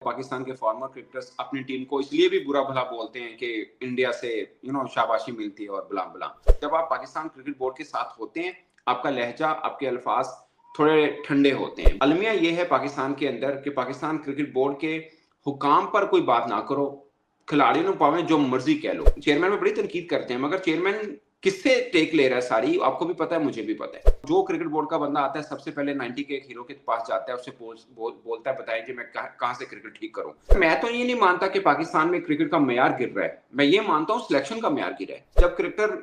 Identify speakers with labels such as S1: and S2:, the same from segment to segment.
S1: पाकिस्तान के farmer cricketers अपनी team को इसलिए भी बुरा भला बोलते हैं कि इंडिया से शाबाशी मिलती है और बुला बुला। जब आप पाकिस्तान क्रिकेट बोर्ड के साथ होते हैं, आपका लहजा, आपके अल्फाज थोड़े ठंडे होते हैं। अलमिया ये है पाकिस्तान के अंदर कि पाकिस्तान क्रिकेट बोर्ड के हुकाम पर कोई बात ना करो, खिलाड़ियों ने पावे जो मर्जी कह लो। चेयरमैन में बड़ी तनकीद करते हैं, मगर चेयरमैन किससे टेक ले रहा है सारी, आपको भी पता है, मुझे भी पता है। जो क्रिकेट बोर्ड का बंदा आता है सबसे पहले 90 के एक हीरो के पास जाता है, उससे बोलता है बताइए कि मैं कहां से क्रिकेट ठीक करूं। मैं तो ये नहीं मानता कि पाकिस्तान में क्रिकेट का मेयार गिर रहा है, मैं ये मानता हूं सिलेक्शन का मेयार गिरा है। जब क्रिकेटर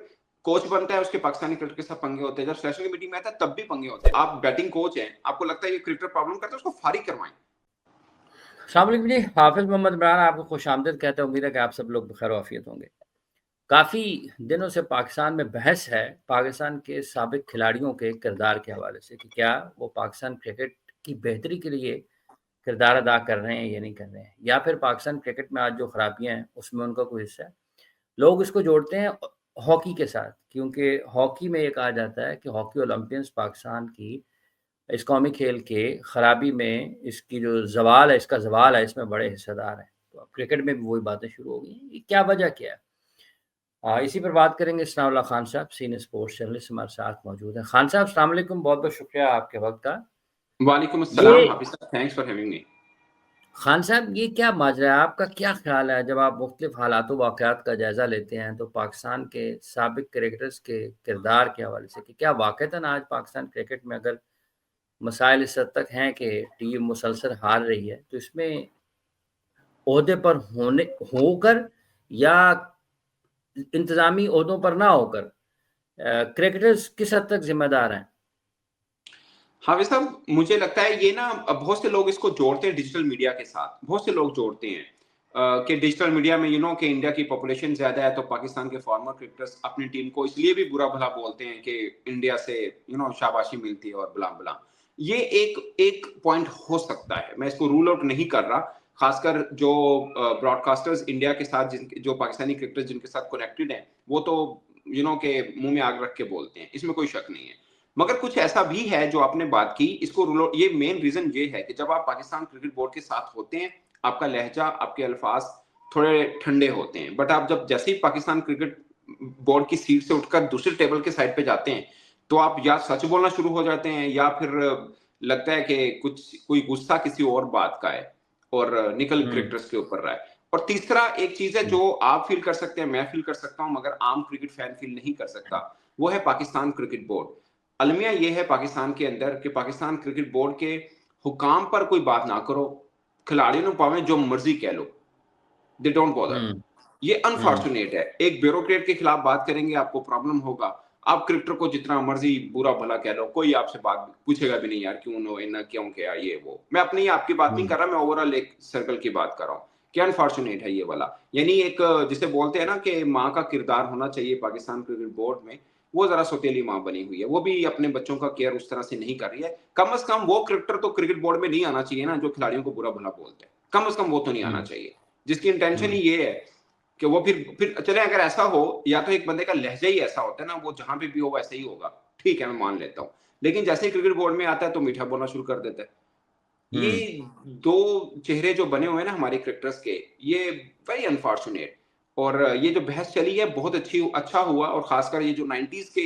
S1: कोच बनता है उसके पाकिस्तानी क्रिकेट के साथ पंगे होते हैं, जब सिलेक्शन की मीटिंग में आता है तब भी पंगे होते हैं। आप बैटिंग कोच हैं, आपको लगता है ये क्रिकेटर प्रॉब्लम करता है, उसको फारिग करवाएं।
S2: अस्सलाम वालेकुम जी, हाफिज़ मोहम्मद इमरान आपको खुशामदीद कहते हैं। उम्मीद है कि आप सब लोग खैर आफियत होंगे। काफ़ी दिनों से पाकिस्तान में बहस है पाकिस्तान के साबिक खिलाड़ियों के किरदार के हवाले से कि क्या वो पाकिस्तान क्रिकेट की बेहतरी के लिए किरदार अदा कर रहे हैं या नहीं कर रहे हैं, या फिर पाकिस्तान क्रिकेट में आज जो खराबियाँ हैं उसमें उनका कोई हिस्सा है। लोग इसको जोड़ते हैं हॉकी के साथ, क्योंकि हॉकी में ये कहा जाता है कि हॉकी ओलंपियंस पाकिस्तान की इस कौमी खेल के खराबी में इसकी जो ज़वाल है, इसका ज़वाल है, इसमें बड़े हिस्सेदार हैं। तो अब क्रिकेट में भी वही बातें शुरू हो गई हैं। ये क्या वजह क्या है? इसी पर बात करेंगे। सनाउल्लाह खान साहब सीनियर स्पोर्ट्स जर्नलिस्ट हमारे साथ मौजूद हैं। खान साहब अस्सलाम वालेकुम, बहुत-बहुत शुक्रिया आपके वक़्त का।
S1: वालेकुम
S2: ये
S1: अस्सलाम हाफिज साहब, thanks for having me.
S2: Khan साहब, ये क्या माजरा है? आपका क्या ख़्याल है जब आप मुख्तलिफ़ हालात वाक़यात का जायज़ा लेते हैं तो पाकिस्तान के साबिक क्रिकेटर्स के किरदार के हवाले से कि क्या वाक़ईतन आज पाकिस्तान क्रिकेट में अगर मसाइल इस हद तक हैं कि टीम मुसलसल हार रही है, तो इसमें ओहदे पर होकर या इंतज़ामी ओहदों पर ना होकर क्रिकेटर्स किस हद तक ज़िम्मेदार हैं?
S1: हाफिज साहब, मुझे लगता है ये ना, बहुत से लोग इसको जोड़ते हैं डिजिटल मीडिया के साथ। बहुत से लोग जोड़ते हैं कि डिजिटल मीडिया में कि इंडिया की पॉपुलेशन ज्यादा है तो पाकिस्तान के फॉर्मर क्रिकेटर्स अपनी टीम को इसलिए भी बुरा भला बोलते हैं कि इंडिया से शाबाशी मिलती है और बुला बुला। ये एक एक पॉइंट हो सकता है, मैं इसको रूल आउट नहीं कर रहा। खासकर जो ब्रॉडकास्टर्स इंडिया के साथ, जो पाकिस्तानी क्रिकेटर्स जिनके साथ कनेक्टेड हैं, वो तो के मुंह में आग रख के बोलते हैं, इसमें कोई शक नहीं है। मगर कुछ ऐसा भी है जो आपने बात की, इसको रूल आउट, ये मेन रीजन ये है कि जब आप पाकिस्तान क्रिकेट बोर्ड के साथ होते हैं, आपका लहजा, आपके अल्फाज थोड़े ठंडे होते हैं। बट आप जब जैसे ही पाकिस्तान क्रिकेट बोर्ड की सीट से उठकर दूसरे टेबल के साइड पे जाते हैं, तो आप या सच बोलना शुरू हो जाते हैं या फिर लगता है कि कोई गुस्सा किसी और बात का है और निकल
S2: हुँ,
S1: क्रिकेटर्स के ऊपर रहा है। और तीसरा एक चीज है
S2: हुँ,
S1: जो आप फील कर सकते हैं, मैं फील कर सकता हूं, मगर आम क्रिकेट फैन फील नहीं कर सकता। वो है पाकिस्तान क्रिकेट बोर्ड। अलमिया ये है पाकिस्तान के अंदर कि पाकिस्तान क्रिकेट बोर्ड के हुकाम पर कोई बात ना करो, खिलाड़ियों ने पावे जो मर्जी कह लो, दे डोंट बॉदर।
S2: हुँ,
S1: ये
S2: हुँ,
S1: अनफॉर्चुनेट है। एक ब्यूरोक्रेट के खिलाफ बात करेंगे, आपको प्रॉब्लम होगा। आप क्रिकेटर को जितना मर्जी बुरा भला कह लो, कोई आपसे बात पूछेगा भी नहीं, यार क्यों नो इन्ना क्यों किया ये वो। मैं अपनी आपकी बात नहीं
S2: हुँ,
S1: कर रहा, मैं ओवरऑल एक सर्कल की बात कर रहा हूँ। क्या अनफॉर्चुनेट है ये वाला। यानी एक जिसे बोलते हैं ना कि माँ का किरदार होना चाहिए पाकिस्तान क्रिकेट बोर्ड में, वो जरा सौतेली माँ बनी हुई है। वो भी अपने बच्चों का केयर उस तरह से नहीं कर रही है। कम से कम वो क्रिकेटर तो क्रिकेट बोर्ड में नहीं आना चाहिए ना जो खिलाड़ियों को बुरा भला बोलते हैं। कम से कम वो तो नहीं आना
S2: हुँ,
S1: चाहिए, जिसकी इंटेंशन ही
S2: हुँ,
S1: ये है कि वो फिर चले। अगर ऐसा हो, या तो एक बंदे का लहजा ही ऐसा होता है ना, वो जहां पे भी हो वैसे ही होगा, ठीक है, मैं मान लेता हूँ। लेकिन जैसे ही क्रिकेट बोर्ड में आता है तो मीठा बोलना शुरू कर देता है। ये
S2: हुँ,
S1: दो चेहरे जो बने हुए हैं ना हमारे क्रिकेटर्स के, ये वेरी अनफॉर्चुनेट। और ये जो बहस चली है बहुत अच्छा हुआ, और खासकर ये जो 90s के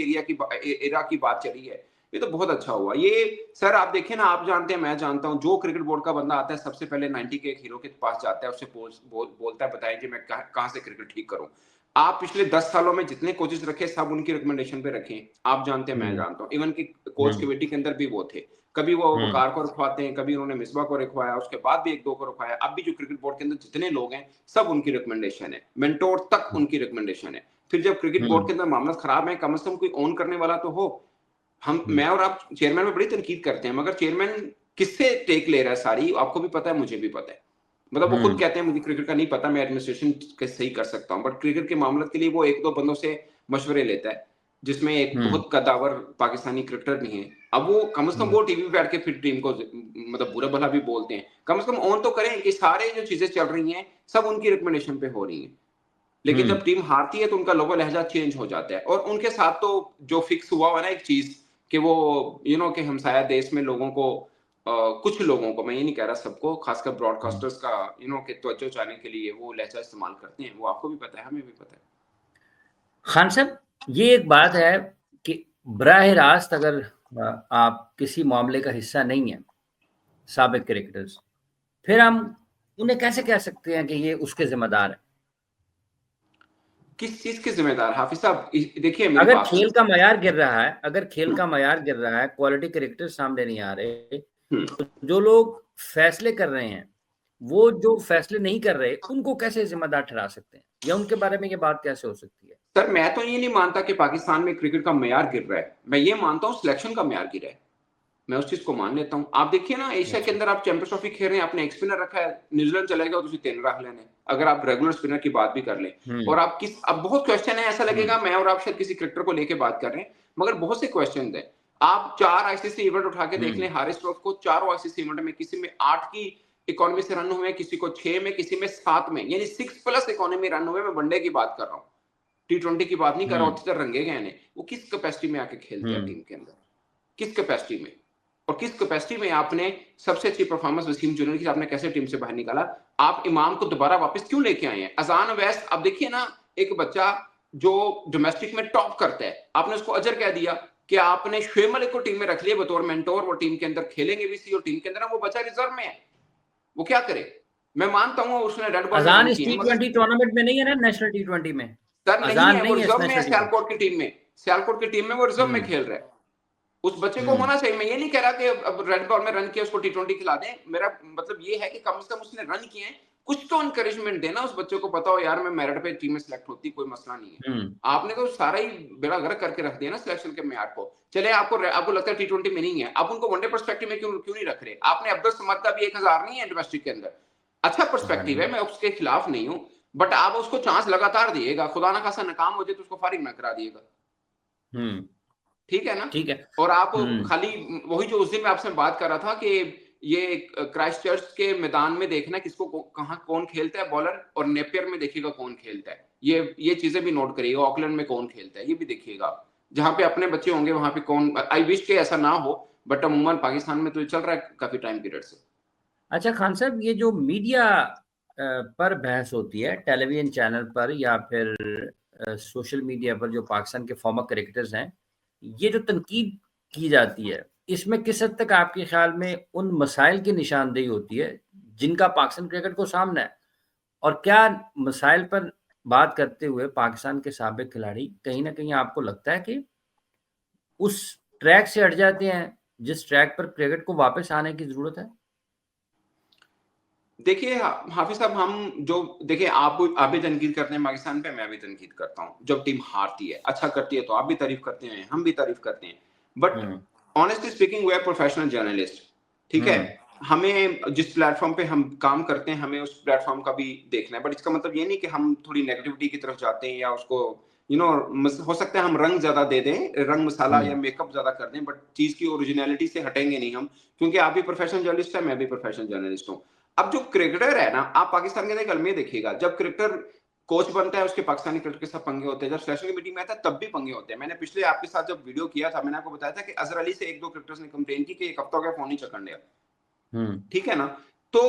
S1: एरा की बात चली है, ये तो बहुत अच्छा हुआ। ये सर आप देखें ना, आप जानते हैं, मैं जानता हूं, जो क्रिकेट बोर्ड का बंदा आता है सबसे पहले 90 के एक हीरो के पास जाता है, उससे बोलता है बताइए कि मैं कहां से क्रिकेट ठीक करूं। आप पिछले 10 सालों में जितने कोचेस रखे सब उनकी रिकमेंडेशन पे रखे। आप जानते हैं, मैं
S2: हुँ,
S1: जानता हूं, इवन की कोच
S2: हुँ,
S1: कमेटी के अंदर भी वो थे। कभी वो
S2: हुँ,
S1: वकार को रखवाते हैं, कभी उन्होंने मिसबा को रखवाया, उसके बाद भी एक दो को रखवाया। अब भी जो क्रिकेट बोर्ड के अंदर जितने लोग हैं सब उनकी रिकमेंडेशन है, मेंटोर तक उनकी रिकमेंडेशन है। फिर जब क्रिकेट बोर्ड
S2: हुँ,
S1: के अंदर मामला खराब है, कम से कम कोई ऑन करने वाला तो हो। हम
S2: हुँ,
S1: मैं और आप चेयरमैन में बड़ी तनकीद करते हैं, मगर चेयरमैन किससे टेक ले रहा है सारी, आपको भी पता है, मुझे भी पता है। मतलब वो खुद
S2: हुँ,
S1: कहते हैं मुझे क्रिकेट का नहीं पता, मैं एडमिनिस्ट्रेशन सही कर सकता हूँ, बट क्रिकेट के मामले के लिए वो एक दो बंदों से मशवरे लेता है, जिसमें एक
S2: हुँ,
S1: बहुत कद्दावर पाकिस्तानी क्रिकेटर भी हैं। अब वो कम से कम
S2: हुँ,
S1: वो टीवी पे बैठ के फिर टीम को मतलब बुरा भला भी बोलते हैं। कम से कम ऑन तो करें कि सारे जो चीजें चल रही हैं सब उनकी रिकमेंडेशन पे हो रही हैं। लेकिन
S2: हुँ,
S1: जब टीम हारती है तो उनका लोगो लहजा चेंज हो जाता है। और उनके साथ तो जो फिक्स हुआ हुआ ना एक चीज, कि वो कि हमसाया देश में लोगों को कुछ लोगों को, मैं ये नहीं कह रहा सबको, खासकर
S2: हम्म।
S1: ब्रॉडकास्टर्स का कि तवज्जो चाहने के लिए वो लहजा इस्तेमाल करते हैं, वो आपको भी पता है, हमें भी पता है।
S2: खान साहब, ये एक बात है कि बराह रास्त अगर आप किसी मामले का हिस्सा नहीं है, साबिक क्रिकेटर्स, फिर हम उन्हें कैसे कह सकते हैं कि ये उसके जिम्मेदार है?
S1: किस चीज के जिम्मेदार हाफिज साहब? देखिए मेरी
S2: अगर
S1: बात
S2: खेल
S1: सुनिए।
S2: का मयार गिर रहा है, अगर खेल का मयार गिर रहा है, क्वालिटी क्रिकेटर सामने नहीं आ रहे,
S1: हम्म।
S2: तो जो लोग फैसले कर रहे हैं, वो जो फैसले नहीं कर रहे, उनको कैसे जिम्मेदार ठहरा सकते हैं, या उनके बारे में ये बात कैसे हो सकती है?
S1: सर मैं तो ये नहीं मानता कि पाकिस्तान में क्रिकेट का मयार गिर रहा है, मैं ये मानता हूँ सिलेक्शन का मयार गिरा है। मैं उस चीज को मान लेता हूँ। आप देखिए ना, एशिया के
S2: अच्छा।
S1: अंदर आप चैंपियंस ट्रॉफी खेल रहे हैं, आपने एक स्पिनर रखा है, न्यूजीलैंड चले गए तो उसे 3 रख लेने, अगर आप रेगुलर स्पिनर की बात भी कर लें।
S2: हम्म।
S1: और आप अब बहुत क्वेश्चन है, ऐसा लगेगा
S2: हम्म।
S1: मैं और आप शायद किसी क्रिकेटर को लेके बात कर रहे हैं, मगर बहुत से क्वेश्चन है। आप 4 आईसीसी इवेंट उठा के देख
S2: हम्म।
S1: लें, हारिस ट्रॉफी को 4 आईसीसी इवेंट में किसी में 8 की इकोनॉमी से रन हुए, किसी को 6 में, किसी में 7 में, यानी 6+ इकोनॉमी रन हुए। मैं वनडे की बात कर रहा हूँ, T20 की बात नहीं कर रहा हूँ,
S2: हम्म।
S1: 78 रंगे गए हैं। वो किस कैपेसिटी में आके खेलते हैं
S2: हम्म।
S1: टीम के अंदर, किस कैपेसिटी में, और किस कैपेसिटी में आपने सबसे अच्छी परफॉर्मेंस वसीम जूनियर की आपने कैसे टीम से बाहर निकाला? आप इमाम को दोबारा वापस क्यों लेके आए हैं? अजान वेस्ट, अब देखिए ना, एक बच्चा जो डोमेस्टिक में टॉप करता है, आपने उसको अजर कह दिया कि आपने शुएब मलिक को टीम में रख लिया बतौर मेंटोर, वो टीम के अंदर खेलेंगे भी सी, और टीम के अंदर वो बच्चा रिजर्व में है, वो क्या करे? मैं मानता हूं उसने रेड बॉल में
S2: अजान
S1: रन
S2: इस
S1: किए हैं, मगर
S2: T20 टूर्नामेंट में नहीं है ना, नेशनल T20 में।
S1: सर नहीं
S2: अजान
S1: है, वो
S2: नहीं है इस
S1: रिजर्व में है
S2: नेशनल T20।
S1: सियालकोट की टीम में, सियालकोट की टीम में वो रिजर्व में
S2: हम्म।
S1: खेल रहा है। उस बच्चे को
S2: हम्म।
S1: होना चाहिए। मैं ये नहीं कह रहा कि अब रेड बॉल में रन किया उसको T20 खिला दें, मेरा मतलब ये है कि कम से कम उसने रन किए हैं, कुछ तो एनकरेजमेंट देना उस बच्चे को, पता हो यार मैं मेरिट पे टीम में सिलेक्ट होती, कोई मसला नहीं है।
S2: हम्म।
S1: आपने तो सारा ही बेड़ा गर्क करके रख दिया ना सिलेक्शन के म्यार को। चले आपको लगता है T20 में नहीं है, आप उनको वनडे पर्सपेक्टिव में क्यों क्यों नहीं रख रहे? आपने अब्दुल समद का भी 1000 नहीं है डोमेस्टिक के अंदर, अच्छा
S2: हाँ
S1: पर्सपेक्टिव
S2: जी।
S1: है, मैं उसके खिलाफ नहीं हूं, बट आप उसको चांस लगातार दिएगा, खुदा ना खासा नाकाम हो जाए तो उसको फारिग ना करा दिएगा,
S2: हम्म।
S1: ठीक है ना?
S2: ठीक है।
S1: और आप
S2: हम्म।
S1: खाली वही जो उस दिन मैं आपसे बात कर रहा था कि ये क्राइस्ट चर्च के मैदान में देखना किसको कहाँ कौन खेलता है बॉलर, और नेपियर में देखिएगा कौन खेलता है, ये चीजें भी नोट करिएगा, ऑकलैंड में कौन खेलता है ये भी देखिएगा, जहां पे अपने बच्चे होंगे वहां पे कौन। आई विश के ऐसा ना हो, बट अमूमन पाकिस्तान में तो ये चल रहा है काफी टाइम पीरियड से।
S2: अच्छा खान साहब, ये जो मीडिया पर बहस होती है टेलीविजन चैनल पर या फिर सोशल मीडिया पर, जो पाकिस्तान के फॉर्मर क्रिकेटर्स हैं, ये जो तनकीद की जाती है, इसमें किस हद तक आपके ख्याल में उन मसाइल की निशानदेही होती है जिनका पाकिस्तान क्रिकेट को सामना है? और क्या मसाइल पर बात करते हुए पाकिस्तान के साबिक खिलाड़ी कहीं ना कहीं आपको लगता है कि उस ट्रैक से हट जाते हैं जिस ट्रैक पर क्रिकेट को वापस आने की जरूरत है?
S1: देखिए हाफिज साहब, हम जो देखिए आप भी तनकीद करते हैं पाकिस्तान पे, मैं भी तनकीद करता हूँ। जब टीम हारती है, अच्छा करती है, तो आप भी तारीफ करते हैं, हम भी तारीफ करते हैं, but
S2: hmm.
S1: Honestly speaking we are professional journalist, ठीक है?
S2: हम्म।
S1: हमें जिस प्लेटफॉर्म पे हम काम करते हैं, हमें उस प्लेटफॉर्म का भी देखना है, बट इसका मतलब ये नहीं कि हम थोड़ी नेगेटिविटी की तरफ जाते हैं या उसको हो सकता है हम रंग ज्यादा दे दें, रंग मसाला या
S2: हम्म।
S1: मेकअप ज्यादा कर दें, बट चीज की ओरिजिनलिटी से हटेंगे नहीं हम, क्योंकि आप भी प्रोफेशनल जर्नलिस्ट है, मैं भी प्रोफेशनल जर्नलिस्ट हूँ। अब जो क्रिकेटर है ना, आप पाकिस्तान के अंदर अलमिया देखिएगा, जब क्रिकेटर कोच बनता है उसके पाकिस्तानी क्रिकेट के साथ पंगे होते हैं, जब सिलेक्शन कमेटी में आता है तब भी पंगे होते हैं। मैंने पिछले आपके साथ जब वीडियो किया था, मैंने आपको बताया था कि अजहर अली से 1-2 क्रिकेटर्स ने कंप्लेन की कि एक हफ्ता हो गया फोन नहीं चकन दिया,
S2: हम्म।
S1: ठीक है ना? तो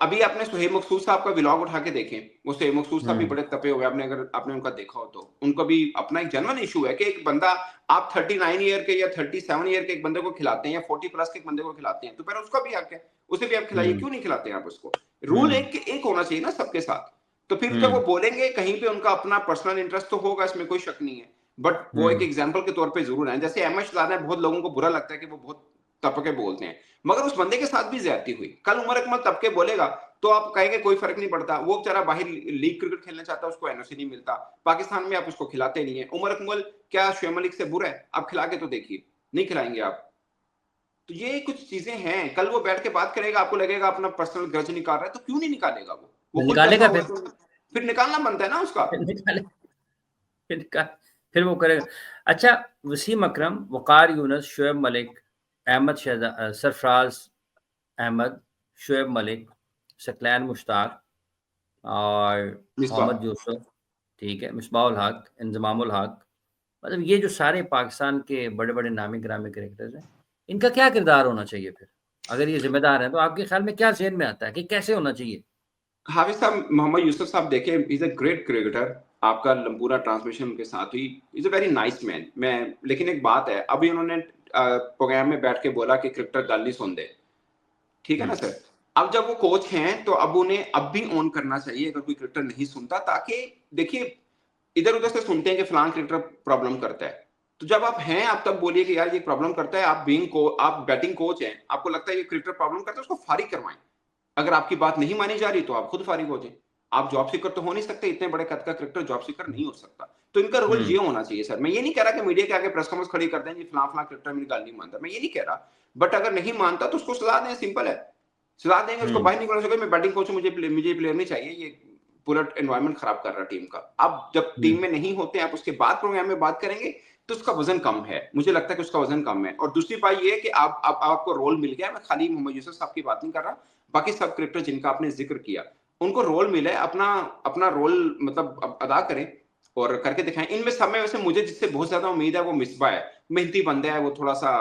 S1: अभी आपने सुहेब मकसूद साहब का व्लॉग उठा के देखें, वो सुहेब मकसूद साहब भी
S2: हम्म।
S1: बड़े तपे हुए, आपने अगर आपने उनका देखा हो तो उनका भी अपना एक जनरल इशू है कि एक बंदा, आप 39 ईयर के या 37 ईयर के एक बंदे को खिलाते हैं या 40+ के एक बंदे को खिलाते हैं, तो फिर उसका भी हक है, उसे भी आप खिलाइए,
S2: हम्म।
S1: क्यों नहीं खिलाते हैं आप उसको? रूल
S2: हम्म।
S1: एक होना चाहिए ना सबके साथ। तो फिर जब वो
S2: हम्म।
S1: बोलेंगे कहीं पे उनका अपना पर्सनल इंटरेस्ट तो होगा, इसमें कोई शक नहीं है, बट वो एक
S2: हम्म।
S1: एग्जाम्पल के तौर पर जरूर है। जैसे अहमद शहजाद है, बहुत लोगों को बुरा लगता है कि वो बहुत तपके बोलते हैं, मगर उस बंदे के साथ भी ज्यादती हुई। कल उमर अकमल तबके बोलेगा तो आप कहेंगे कोई फर्क नहीं पड़ता, वो बेचारा बाहर लीग क्रिकेट खेलना चाहता है, उसको एनओसी नहीं मिलता, पाकिस्तान में आप उसको खिलाते नहीं है। उमर अकमल क्या शुएब मलिक से बुरा है? आप खिला के तो देखिए, नहीं खिलाएंगे आप। तो ये कुछ चीजें हैं, कल वो बैठ के बात करेगा, आपको लगेगा अपना पर्सनल ग्रज निकाल रहा है, तो क्यों नहीं निकालेगा? वो खुद जैसा
S2: निकालेगा
S1: होगा
S2: फिर।
S1: तो फिर निकालना बनता है ना उसका।
S2: फिर निकाले। फिर निकाल। फिर वो करेगा। अच्छा, वसीम अकरम, वकार यूनुस, शुएब मलिक, अहमद शहजाद, सरफराज अहमद, शुएब मलिक, सकलैन मुश्ताक और
S1: मिसबा,
S2: मोहम्मद यूसुफ, ठीक है, मिसबाह उल हक, इंजमाम उल हक, मतलब ये जो सारे पाकिस्तान के बड़े बड़े नामी गिरामी क्रिकेटर्स हैं, इनका क्या किरदार होना चाहिए फिर? अगर ये जिम्मेदार हैं, तो आपके ख्याल में क्या ज़हन में आता है कि कैसे होना चाहिए?
S1: हाफिज साहब, मोहम्मद यूसुफ साहब देखें, इज अ ग्रेट क्रिकेटर। आपका पूरा ट्रांसमिशन उनके साथ हुई, is a very nice man. मैं लेकिन एक बात है, अभी उन्होंने प्रोग्राम में बैठ के बोला कि क्रिकेटर गाल नहीं सुन दे, ठीक है ना
S2: हम्म,
S1: सर। अब जब वो कोच हैं तो अब उन्हें अब भी ऑन करना चाहिए अगर कोई क्रिकेटर नहीं सुनता, ताकि देखिए इधर उधर से सुनते हैं कि फलान क्रिकेटर प्रॉब्लम करता है, तो जब आप हैं आप तब बोलिए कि यार ये प्रॉब्लम करता है। आप बैटिंग कोच हैं, आपको लगता है ये क्रिकेटर प्रॉब्लम करता है, उसको फारिग करवाएं। अगर आपकी बात नहीं मानी जा रही तो आप खुद फारिग हो जाए। आप जॉब सीकर तो हो नहीं सकते, इतने बड़े कद का क्रिकेटर जॉब सीकर नहीं हो सकता। तो इनका रोल
S2: हम्म,
S1: ये होना चाहिए सर। मैं ये नहीं कह रहा कि मीडिया के आगे प्रेस कॉन्फ्रेंस खड़ी कर दें जी फलां फलां क्रिकेटर मेरी गाल नहीं मानता, मैं ये नहीं कह रहा। बट अगर नहीं मानता तो उसको सलाह दें, सिंपल है। सलाह देंगे, उसको
S2: हम्म,
S1: बाहर निकलना चाहिए। मैं बैटिंग कोच हूं, मुझे प्लेयर नहीं चाहिए, ये पूरा एनवायरनमेंट खराब कर रहा है टीम का। अब जब
S2: हम्म,
S1: टीम में नहीं होते आप उसके बाद प्रोग्राम में बात करेंगे तो उसका वजन कम है, मुझे लगता है कि उसका वजन कम है। और दूसरी बात ये है कि आपको रोल मिल गया। मैं खाली मोहम्मद यूसुफ साहब की बात नहीं कर रहा, बाकी सब क्रिकेटर जिनका आपने जिक्र किया, उनको रोल मिला है, अपना अपना रोल मतलब अदा करें और करके दिखाएं। इनमें सब में वैसे मुझे जिससे बहुत ज्यादा उम्मीद है वो मिसबा है। मेहनती बंदा है, वो थोड़ा सा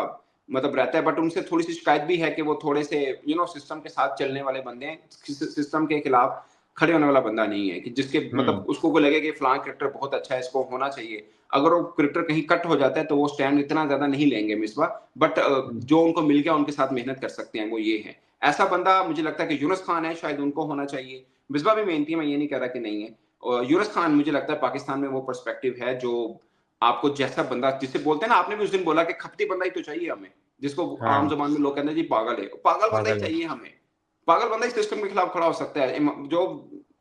S1: मतलब रहता है, बट उनसे थोड़ी सी शिकायत भी है कि वो थोड़े से सिस्टम के साथ चलने वाले बंदे हैं, सिस्टम के खिलाफ खड़े होने वाला बंदा नहीं है कि जिसके मतलब
S2: हम्म,
S1: उसको को लगे कि फलां क्रिकेटर बहुत अच्छा है, इसको होना चाहिए। अगर वो क्रिकेटर कहीं कट हो जाता है तो वो स्टैंड इतना ज्यादा नहीं लेंगे मिसबा, बट
S2: हम्म,
S1: जो उनको मिल गया उनके साथ मेहनत कर सकते हैं, वो ये है। ऐसा बंदा मुझे लगता है कि यूनुस खान है, शायद उनको होना चाहिए। मिसबा भी मेहनती है, मैं ये नहीं कह रहा कि नहीं है। और यूनुस खान मुझे लगता है पाकिस्तान में वो पर्सपेक्टिव है जो आपको जैसा बंदा जिसे बोलते हैं ना, आपने भी उस दिन बोला कि खपती बंदा ही तो चाहिए हमें, जिसको आम
S2: हाँ,
S1: जबान में लोग कहते हैं जी पागल है, पागल बंदा ही
S2: पागल है।
S1: चाहिए हमें। पागल बंदा इस सिस्टम के खिलाफ खड़ा हो सकता है। जो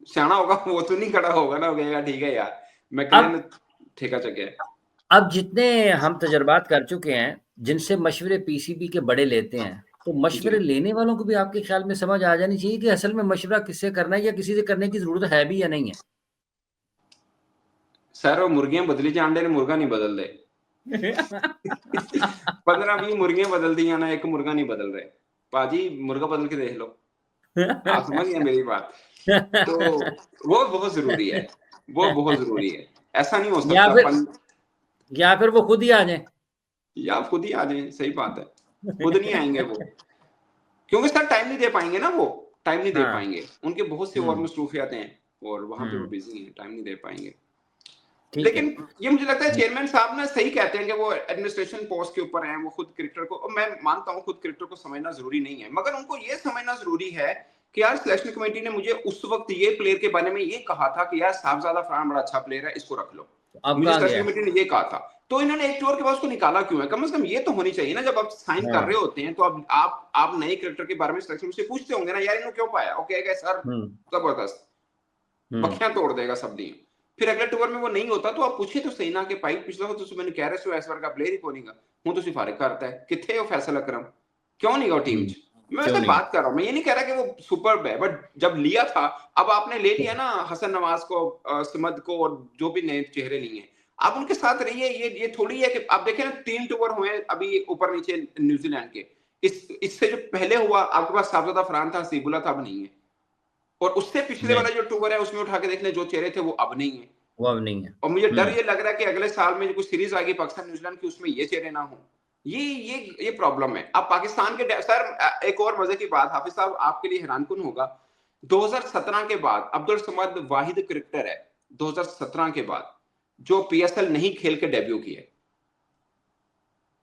S1: सियाना होगा वो तो नहीं खड़ा होगा ना, वो कहेगा ठीक है यार मैकलेन
S2: अब
S1: ठेका चुके है।
S2: अब जितने हम तजर्बात कर चुके हैं, जिनसे मशवरे पीसीबी के बड़े लेते हैं, तो
S1: जी
S2: मशवरे लेने वालों को भी आपके ख्याल में समझ आ जानी चाहिए कि असल में मशवरा किससे करना है या किसी से करने की जरूरत है भी या नहीं
S1: सर, वो मुर्गियां बदली जान दे, मुर्गा नहीं बदल दे।
S2: है।
S1: 15-20 मुर्गियां बदल दी ना, एक मुर्गा नहीं बदल रहे। पाजी मुर्गा बदल के देख लो। आप समझ गए मेरी बात। तो वो बहुत जरूरी है, वो बहुत जरूरी है। ऐसा नहीं हो
S2: या
S1: सकता
S2: फिर या फिर वो खुद ही आ जाए।
S1: या आप खुद ही आ जाए, सही बात है। खुद नहीं आएंगे वो, क्योंकि सर टाइम नहीं दे पाएंगे ना, वो टाइम नहीं दे
S2: हाँ,
S1: पाएंगे। उनके बहुत से और
S2: हम्म,
S1: मसरूफियात हैं और वहां पे वो
S2: हम्म,
S1: बिजी हैं, टाइम नहीं दे पाएंगे।
S2: ठीक है।
S1: लेकिन ये मुझे लगता है चेयरमैन साहब ना सही कहते हैं कि वो एडमिनिस्ट्रेशन पोस्ट के ऊपर हैं, वो खुद क्रिकेटर को, और मैं मानता हूँ खुद क्रिकेटर को समझना जरूरी नहीं है, मगर उनको ये समझना जरूरी है कि यार सिलेक्शन कमेटी ने मुझे उस वक्त ये प्लेयर के बारे में ये कहा था कि यार साहबजादा फरहान बड़ा अच्छा प्लेयर है, इसको रख लो।
S2: अब
S1: मुझे
S2: कहा
S1: सिलेक्शन
S2: गया है।
S1: कमेटी ने ये कहा था, तो इन्होंने एक टूर के बाद उसको निकाला क्यों है? कम से कम ये तो होनी चाहिए ना, जब आप साइन कर
S2: हाँ,
S1: रहे होते हैं तो अब आप नए क्रिकेटर के बारे में सिलेक्शन से पूछते होंगे ना, यार इन्होंने क्यों पाया? ओके कहे सर
S2: हम्म,
S1: जबरदस्त,
S2: हम्म,
S1: बखियां तोड़ देगा सब दी। फिर अगले टूर में वो नहीं होता तो आप पूछिए तो सही ना कि भाई पिछला तो तुम मैंने कह रहे हो इस बार का प्लेयर ही कोई नहींगा, हूं ਤੁਸੀਂ फारिग करता है किथे हो फैसल अकरम, क्यों नहीं हो टीम
S2: हम्म,
S1: च? मैं
S2: क्यों
S1: वैसे
S2: नहीं?
S1: बात कर रहा हूं, मैं ये नहीं कह रहा कि वो सुपर्ब है, बट जब लिया था, अब आपने ले लिया ना हसन नवाज को, समद को, और जो भी नए चेहरे लिए हैं, आप उनके साथ रहिए। ये थोड़ी है कि आप देखें ना 3 टूर हुए अभी ऊपर नीचे न्यूजीलैंड के। इससे जो पहले हुआ आपके पास साहबजादा फरहान था, हसीबुल्ला था, अब नहीं है। और उससे पिछले
S2: नहीं,
S1: वाला जो टूर है उसमें उठा के देख लें, जो चेहरे थे वो अब नहीं है।
S2: वो अब नहीं है।
S1: और मुझे डर
S2: हम्म,
S1: ये लग रहा है कि अगले साल में जो कुछ सीरीज आएगी पाकिस्तान न्यूजीलैंड की, उसमें ये चेहरे ना हो। ये प्रॉब्लम है। अब पाकिस्तान के सर एक और मजे की बात हाफिज साहब आपके लिए हैरानकुन होगा, 2017 के बाद अब्दुल समद वाहिद क्रिकेटर है 2017 के बाद जो पीएसएल नहीं खेल के डेब्यू किए।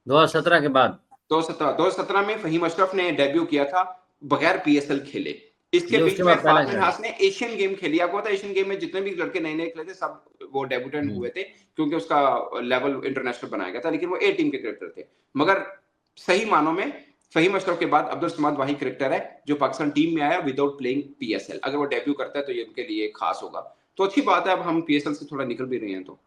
S2: 2017 के बाद
S1: 2017 में फहीम अशरफ ने डेब्यू किया था बगैर पीएसएल खेले। इसके
S2: ये
S1: बीच
S2: उसके
S1: में
S2: बाद पहला
S1: इरफान
S2: खिलाड़ी।
S1: मिन्हास ने एशियन गेम खेली। आपको पता है एशियन गेम में जितने भी लड़के नए नए खेले थे सब वो डेब्यूटेंट
S2: हम्म,
S1: हुए थे, क्योंकि उसका लेवल इंटरनेशनल बनाया गया था, लेकिन वो ए टीम के क्रिकेटर थे। मगर सही मानों में फहीम अशरफ के बाद अब्दुल समद वाही क्रिकेटर है जो पाकिस्तान टीम में आया विदाउट प्लेइंग पीएसएल। अगर वो डेब्यू करता है तो ये उनके लिए खास होगा। तो अच्छी बात है, अब हम पीएसएल से थोड़ा निकल भी रहे हैं तो